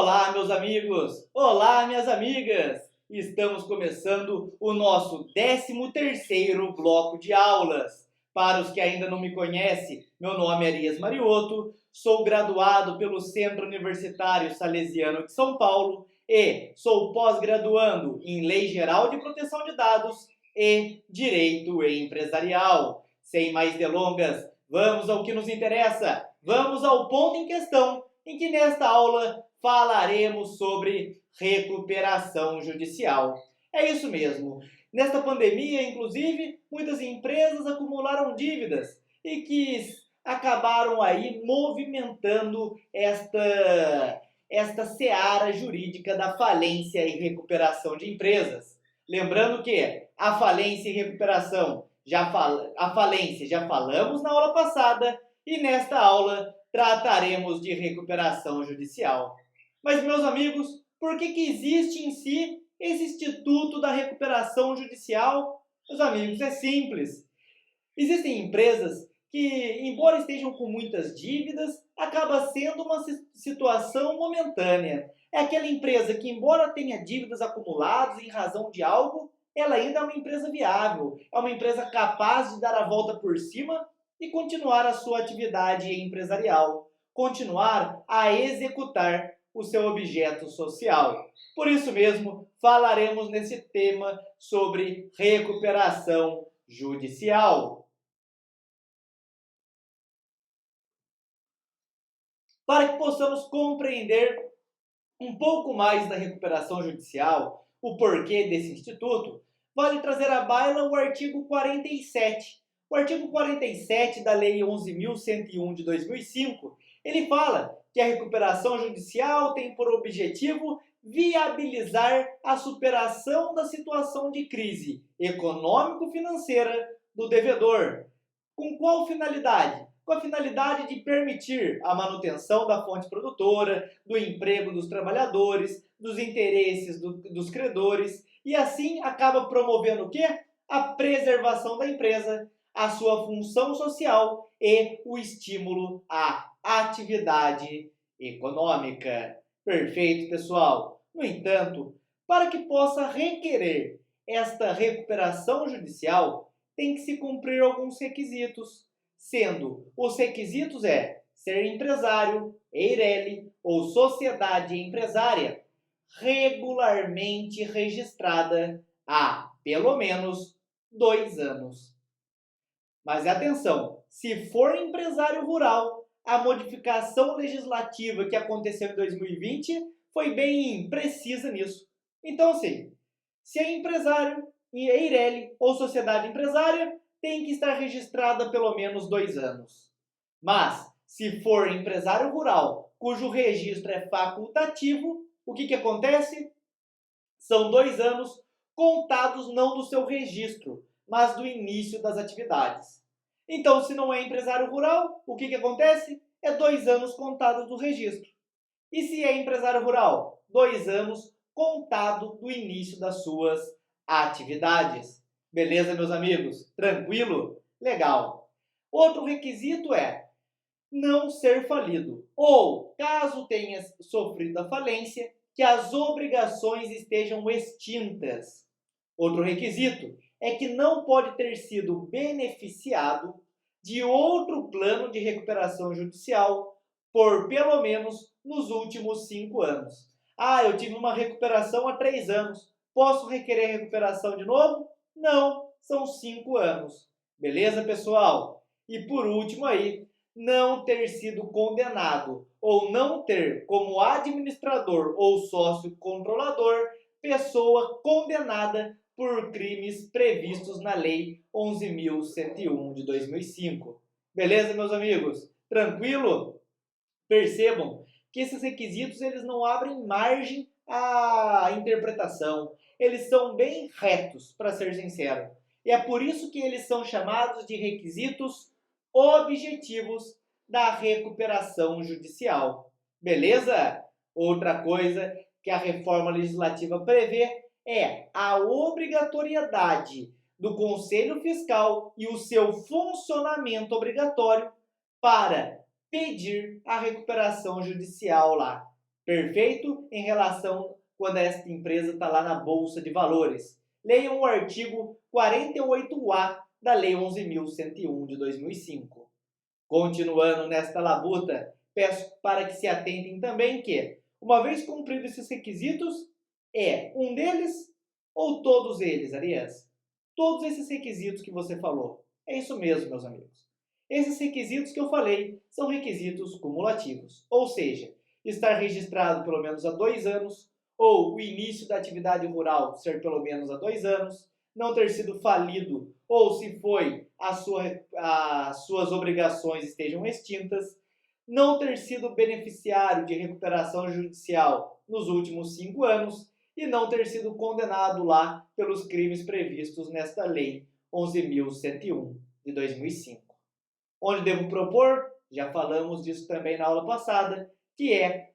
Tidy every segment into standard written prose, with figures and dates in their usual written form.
Olá, meus amigos! Olá, minhas amigas! Estamos começando o nosso 13º bloco de aulas. Para os que ainda não me conhecem, meu nome é Arias Mariotto, sou graduado pelo Centro Universitário Salesiano de São Paulo e sou pós-graduando em Lei Geral de Proteção de Dados e Direito Empresarial. Sem mais delongas, vamos ao que nos interessa, vamos ao ponto em questão, em que nesta aula falaremos sobre recuperação judicial. É isso mesmo. Nesta pandemia, inclusive, muitas empresas acumularam dívidas e que acabaram aí movimentando esta seara jurídica da falência e recuperação de empresas. Lembrando que a falência e recuperação, a falência já falamos na aula passada e nesta aula trataremos de recuperação judicial. Mas, meus amigos, por que existe em si esse Instituto da Recuperação Judicial? Meus amigos, é simples. Existem empresas que, embora estejam com muitas dívidas, acaba sendo uma situação momentânea. É aquela empresa que, embora tenha dívidas acumuladas em razão de algo, ela ainda é uma empresa viável, é uma empresa capaz de dar a volta por cima e continuar a sua atividade empresarial, continuar a executar o seu objeto social. Por isso mesmo, falaremos nesse tema sobre recuperação judicial. Para que possamos compreender um pouco mais da recuperação judicial, o porquê desse instituto, vale trazer à baila o artigo 47. O artigo 47 da Lei 11.101 de 2005, ele fala que a recuperação judicial tem por objetivo viabilizar a superação da situação de crise econômico-financeira do devedor. Com qual finalidade? Com a finalidade de permitir a manutenção da fonte produtora, do emprego dos trabalhadores, dos interesses dos credores e assim acaba promovendo o quê? A preservação da empresa, a sua função social e o estímulo à atividade econômica. Perfeito, pessoal? No entanto, para que possa requerer esta recuperação judicial, tem que se cumprir alguns requisitos, sendo os requisitos ser empresário, EIRELI ou sociedade empresária regularmente registrada há pelo menos 2 anos. Mas atenção, se for empresário rural, a modificação legislativa que aconteceu em 2020 foi bem precisa nisso. Então, sim, se é empresário, EIRELI ou sociedade empresária, tem que estar registrada há pelo menos 2 anos. Mas, se for empresário rural, cujo registro é facultativo, o que acontece? São 2 anos contados não do seu registro, mas do início das atividades. Então, se não é empresário rural, o que acontece? É 2 anos contados do registro. E se é empresário rural? 2 anos contado do início das suas atividades. Beleza, meus amigos? Tranquilo? Legal. Outro requisito é não ser falido, ou, caso tenha sofrido a falência, que as obrigações estejam extintas. Outro requisito é que não pode ter sido beneficiado de outro plano de recuperação judicial por pelo menos nos últimos 5 anos. Ah, eu tive uma recuperação há 3 anos. Posso requerer recuperação de novo? Não, são 5 anos. Beleza, pessoal? E por último aí, não ter sido condenado ou não ter como administrador ou sócio controlador pessoa condenada por crimes previstos na Lei 11.101 de 2005. Beleza, meus amigos? Tranquilo? Percebam que esses requisitos eles não abrem margem à interpretação. Eles são bem retos, para ser sincero. E é por isso que eles são chamados de requisitos objetivos da recuperação judicial. Beleza? Outra coisa que a reforma legislativa prevê é a obrigatoriedade do Conselho Fiscal e o seu funcionamento obrigatório para pedir a recuperação judicial lá. Perfeito em relação quando esta empresa está lá na Bolsa de Valores. Leiam o artigo 48A da Lei 11.101 de 2005. Continuando nesta labuta, peço para que se atentem também que, uma vez cumpridos esses requisitos, é um deles ou todos eles, Arias? Todos esses requisitos que você falou. É isso mesmo, meus amigos. Esses requisitos que eu falei são requisitos cumulativos, ou seja, estar registrado pelo menos há 2 anos, ou o início da atividade rural ser pelo menos há 2 anos, não ter sido falido, ou se foi, as suas obrigações estejam extintas, não ter sido beneficiário de recuperação judicial nos últimos 5 anos e não ter sido condenado lá pelos crimes previstos nesta Lei 11.101 de 2005. Onde devo propor? Já falamos disso também na aula passada, que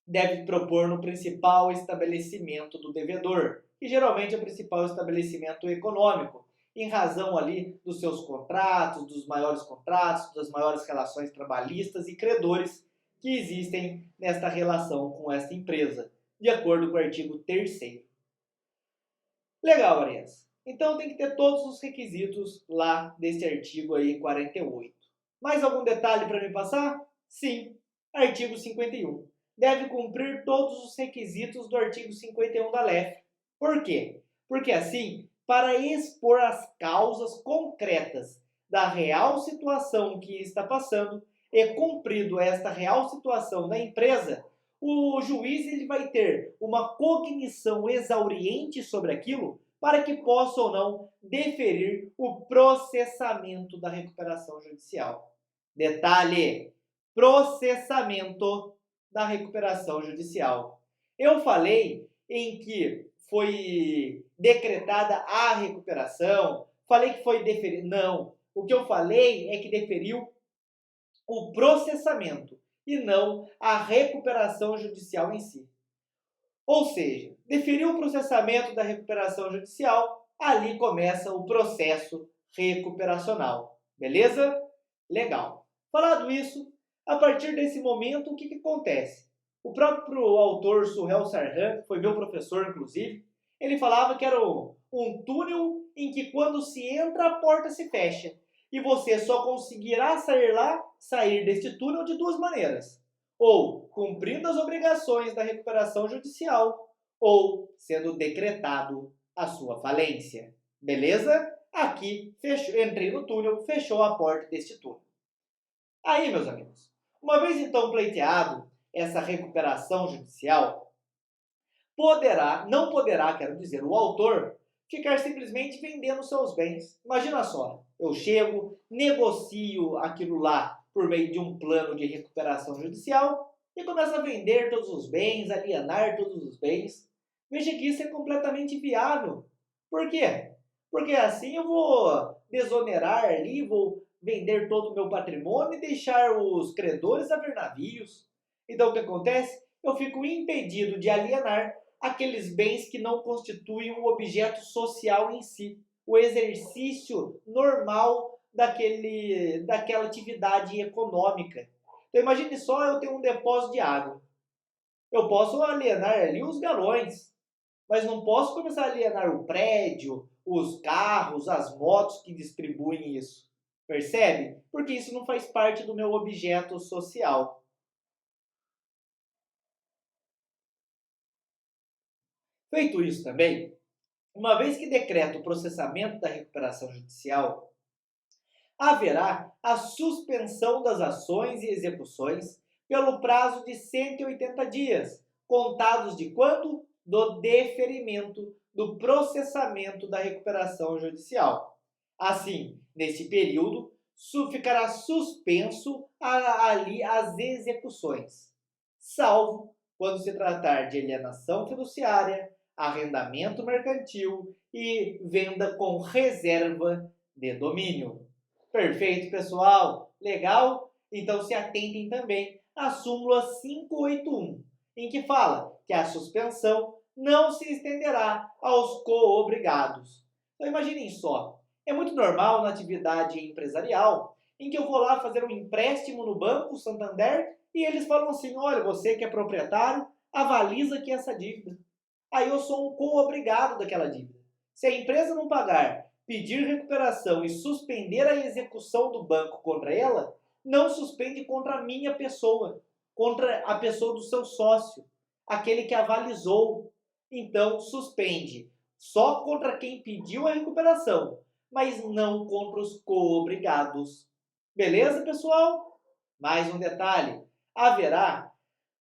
deve propor no principal estabelecimento do devedor, que geralmente é o principal estabelecimento econômico, em razão ali dos seus contratos, dos maiores contratos, das maiores relações trabalhistas e credores que existem nesta relação com esta empresa, de acordo com o artigo 3º. Legal, Arias. Então tem que ter todos os requisitos lá desse artigo aí 48. Mais algum detalhe para me passar? Sim, artigo 51. Deve cumprir todos os requisitos do artigo 51 da LEF. Por quê? Porque assim, para expor as causas concretas da real situação que está passando e cumprido esta real situação da empresa, o juiz ele vai ter uma cognição exauriente sobre aquilo para que possa ou não deferir o processamento da recuperação judicial. Detalhe: processamento da recuperação judicial. Eu falei em que foi decretada a recuperação, falei que foi deferido. Não, o que eu falei é que deferiu o processamento e não a recuperação judicial em si. Ou seja, deferiu o processamento da recuperação judicial, ali começa o processo recuperacional. Beleza? Legal. Falado isso, a partir desse momento, o que acontece? O próprio autor Suhel Sarhan, que foi meu professor inclusive, ele falava que era um túnel em que quando se entra, a porta se fecha. E você só conseguirá sair deste túnel de 2 maneiras. Ou cumprindo as obrigações da recuperação judicial, ou sendo decretado a sua falência. Beleza? Aqui, entrei no túnel, fechou a porta deste túnel. Aí, meus amigos, uma vez então pleiteado essa recuperação judicial, não poderá, quero dizer, o autor, ficar simplesmente vendendo seus bens. Imagina só, eu chego, negocio aquilo lá por meio de um plano de recuperação judicial e começo a vender todos os bens, alienar todos os bens. Veja que isso é completamente inviável. Por quê? Porque assim eu vou desonerar ali, vou vender todo o meu patrimônio e deixar os credores a ver navios. Então o que acontece? Eu fico impedido de alienar aqueles bens que não constituem um objeto social em si, o exercício normal daquela atividade econômica. Então imagine só, eu tenho um depósito de água. Eu posso alienar ali os galões, mas não posso começar a alienar o prédio, os carros, as motos que distribuem isso. Percebe? Porque isso não faz parte do meu objeto social. Feito isso também, uma vez que decreta o processamento da recuperação judicial, haverá a suspensão das ações e execuções pelo prazo de 180 dias, contados de quando? Do deferimento do processamento da recuperação judicial. Assim, nesse período, ficará suspenso ali as execuções, salvo quando se tratar de alienação fiduciária, arrendamento mercantil e venda com reserva de domínio. Perfeito, pessoal? Legal? Então se atentem também à súmula 581, em que fala que a suspensão não se estenderá aos coobrigados. Então imaginem só, é muito normal na atividade empresarial em que eu vou lá fazer um empréstimo no Banco Santander e eles falam assim, olha, você que é proprietário, avaliza aqui essa dívida. Aí eu sou um co-obrigado daquela dívida. Se a empresa não pagar, pedir recuperação e suspender a execução do banco contra ela, não suspende contra a minha pessoa, contra a pessoa do seu sócio, aquele que avalizou. Então, suspende só contra quem pediu a recuperação, mas não contra os co-obrigados. Beleza, pessoal? Mais um detalhe: haverá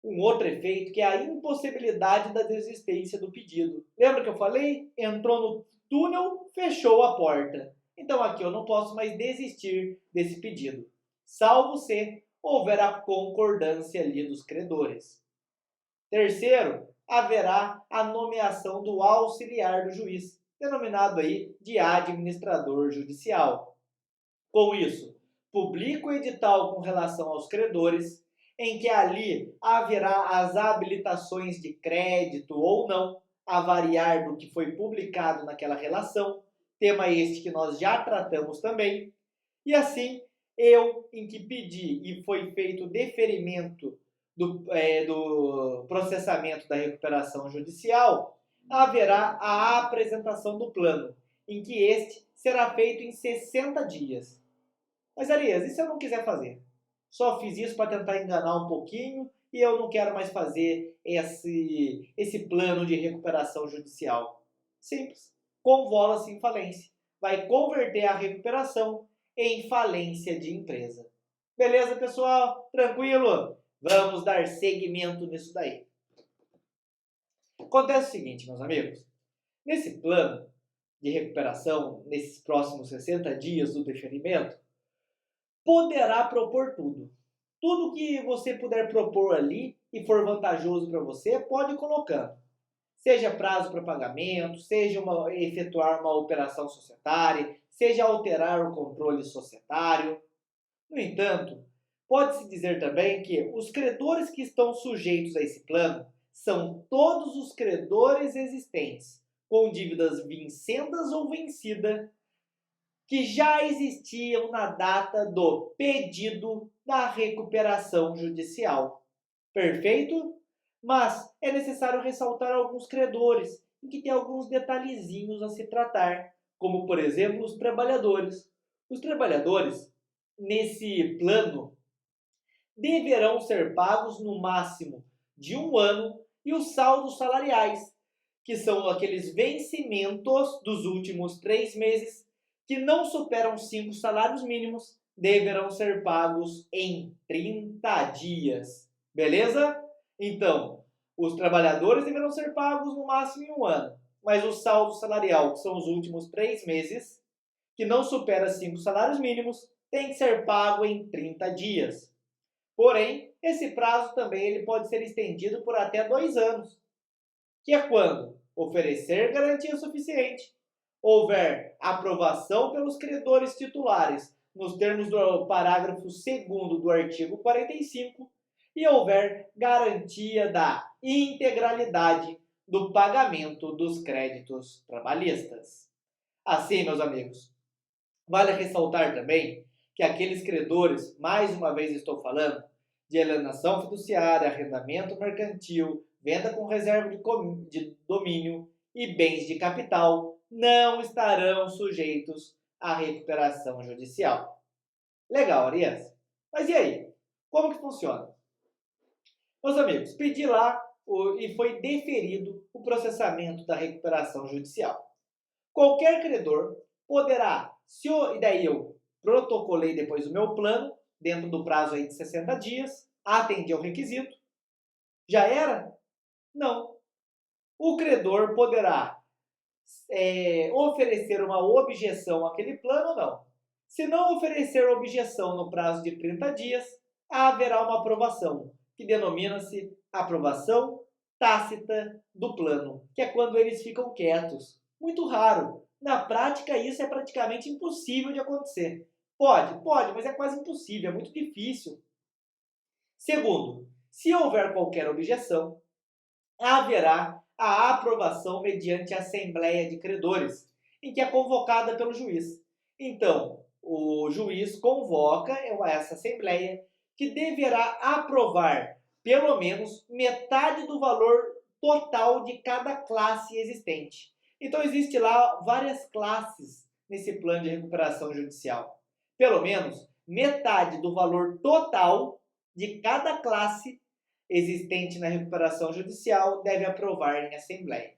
um outro efeito que é a impossibilidade da desistência do pedido. Lembra que eu falei? Entrou no túnel, fechou a porta. Então aqui eu não posso mais desistir desse pedido, salvo se houver a concordância ali dos credores. Terceiro, haverá a nomeação do auxiliar do juiz, denominado aí de administrador judicial. Com isso, publica o edital com relação aos credores, em que ali haverá as habilitações de crédito ou não, a variar do que foi publicado naquela relação, tema este que nós já tratamos também, e assim, eu, em que pedi e foi feito o deferimento do processamento da recuperação judicial, haverá a apresentação do plano, em que este será feito em 60 dias. Mas, Elias, e se eu não quiser fazer? Só fiz isso para tentar enganar um pouquinho e eu não quero mais fazer esse plano de recuperação judicial. Simples. Convola-se em falência. Vai converter a recuperação em falência de empresa. Beleza, pessoal? Tranquilo? Vamos dar seguimento nisso daí. Acontece o seguinte, meus amigos. Nesse plano de recuperação, nesses próximos 60 dias do deferimento, poderá propor tudo. Tudo que você puder propor ali e for vantajoso para você, pode ir colocando. Seja prazo para pagamento, seja efetuar uma operação societária, seja alterar o controle societário. No entanto, pode-se dizer também que os credores que estão sujeitos a esse plano são todos os credores existentes, com dívidas vincendas ou vencidas, que já existiam na data do pedido da recuperação judicial. Perfeito? Mas é necessário ressaltar alguns credores, em que tem alguns detalhezinhos a se tratar, como por exemplo os trabalhadores. Os trabalhadores, nesse plano, deverão ser pagos no máximo de 1 ano e os saldos salariais, que são aqueles vencimentos dos últimos 3 meses que não superam 5 salários mínimos, deverão ser pagos em 30 dias. Beleza? Então, os trabalhadores deverão ser pagos no máximo em 1 ano, mas o saldo salarial, que são os últimos 3 meses, que não supera 5 salários mínimos, tem que ser pago em 30 dias. Porém, esse prazo também ele pode ser estendido por até 2 anos, que é quando oferecer garantia suficiente, houver aprovação pelos credores titulares nos termos do parágrafo 2º do artigo 45 e houver garantia da integralidade do pagamento dos créditos trabalhistas. Assim, meus amigos, vale ressaltar também que aqueles credores, mais uma vez estou falando, de alienação fiduciária, arrendamento mercantil, venda com reserva de domínio e bens de capital, não estarão sujeitos à recuperação judicial. Legal, Arias? Mas e aí? Como que funciona? Meus amigos, pedi lá e foi deferido o processamento da recuperação judicial. Qualquer credor poderá, e daí eu protocolei depois o meu plano, dentro do prazo aí de 60 dias, atendi ao requisito. Já era? Não. O credor poderá oferecer uma objeção àquele plano ou não. Se não oferecer objeção no prazo de 30 dias, haverá uma aprovação, que denomina-se aprovação tácita do plano, que é quando eles ficam quietos. Muito raro. Na prática, isso é praticamente impossível de acontecer. Pode, mas é quase impossível, é muito difícil. Segundo, se houver qualquer objeção, haverá a aprovação mediante assembleia de credores, em que é convocada pelo juiz. Então, o juiz convoca essa assembleia que deverá aprovar pelo menos metade do valor total de cada classe existente. Então existe lá várias classes nesse plano de recuperação judicial. Pelo menos metade do valor total de cada classe existente na recuperação judicial deve aprovar em assembleia.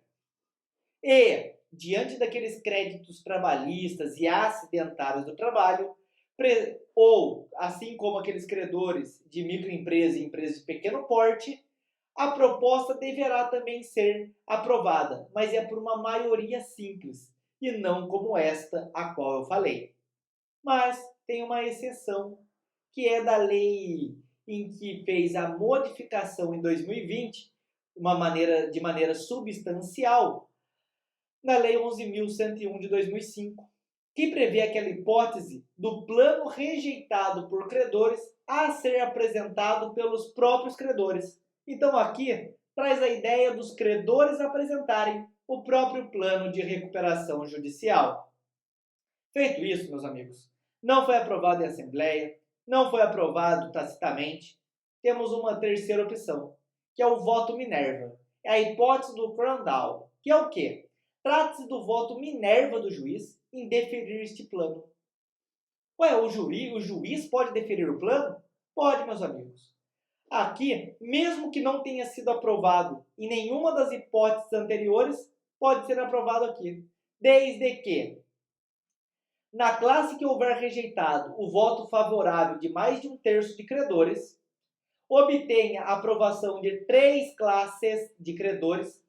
E, diante daqueles créditos trabalhistas e acidentários do trabalho, ou assim como aqueles credores de microempresas e empresas de pequeno porte, a proposta deverá também ser aprovada, mas é por uma maioria simples e não como esta a qual eu falei. Mas tem uma exceção, que é da lei em que fez a modificação em 2020, de maneira substancial, na Lei 11.101 de 2005, que prevê aquela hipótese do plano rejeitado por credores a ser apresentado pelos próprios credores. Então aqui traz a ideia dos credores apresentarem o próprio plano de recuperação judicial. Feito isso, meus amigos, não foi aprovado em assembleia, não foi aprovado tacitamente, temos uma terceira opção, que é o voto Minerva. É a hipótese do Crandall, que é o quê? Trata-se do voto Minerva do juiz em deferir este plano. Ué, o juiz pode deferir o plano? Pode, meus amigos. Aqui, mesmo que não tenha sido aprovado em nenhuma das hipóteses anteriores, pode ser aprovado aqui. Desde que, na classe que houver rejeitado o voto favorável de mais de um terço de credores, obtenha a aprovação de 3 classes de credores,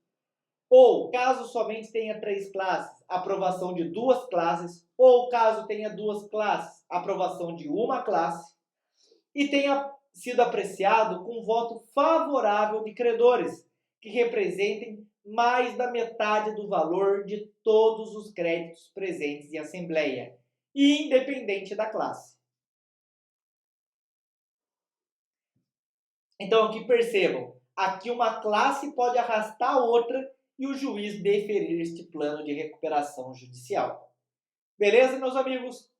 ou, caso somente tenha 3 classes, aprovação de 2 classes, ou caso tenha 2 classes, aprovação de uma classe, e tenha sido apreciado com voto favorável de credores, que representem mais da metade do valor de todos os créditos presentes em assembleia, independente da classe. Então, aqui percebam, aqui uma classe pode arrastar a outra e o juiz deferir este plano de recuperação judicial. Beleza, meus amigos?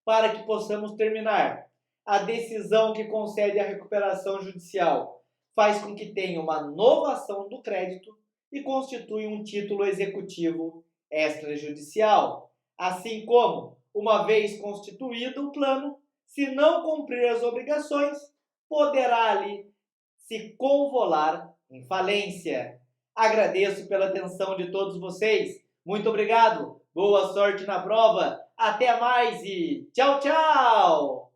Para que possamos terminar, a decisão que concede a recuperação judicial faz com que tenha uma novação do crédito e constitui um título executivo extrajudicial, assim como, uma vez constituído o plano, se não cumprir as obrigações, poderá ali se convolar em falência. Agradeço pela atenção de todos vocês. Muito obrigado. Boa sorte na prova. Até mais e tchau, tchau!